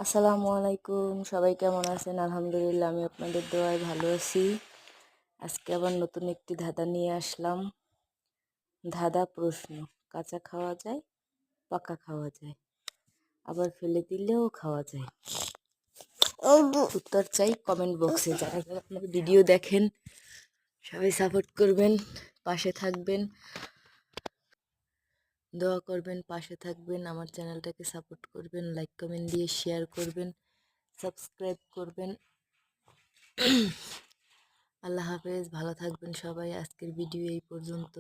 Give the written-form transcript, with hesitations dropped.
আসসালামু আলাইকুম, সবাই কেমন আছেন? আলহামদুলিল্লাহ, আমি আপনাদের দোয়ায় ভালো আছি। আজকে আবার নতুন একটি ধাঁধা নিয়ে আসলাম। ধাঁধা প্রশ্ন: কাঁচা খাওয়া যায়, পাকা খাওয়া যায়, আবার ফেলে দিলেও খাওয়া যায়। উত্তর চাই কমেন্ট বক্সে। যারা যারা আপনার ভিডিও দেখেন সবাই সাপোর্ট করবেন, পাশে থাকবেন, দোয়া করবেন, পাশে থাকবেন, আমার চ্যানেলটাকে সাপোর্ট করবেন, লাইক কমেন্ট দিয়ে শেয়ার করবেন, সাবস্ক্রাইব করবেন। আল্লাহ হাফেজ, ভালো থাকবেন সবাই। আজকের ভিডিও এই পর্যন্ত।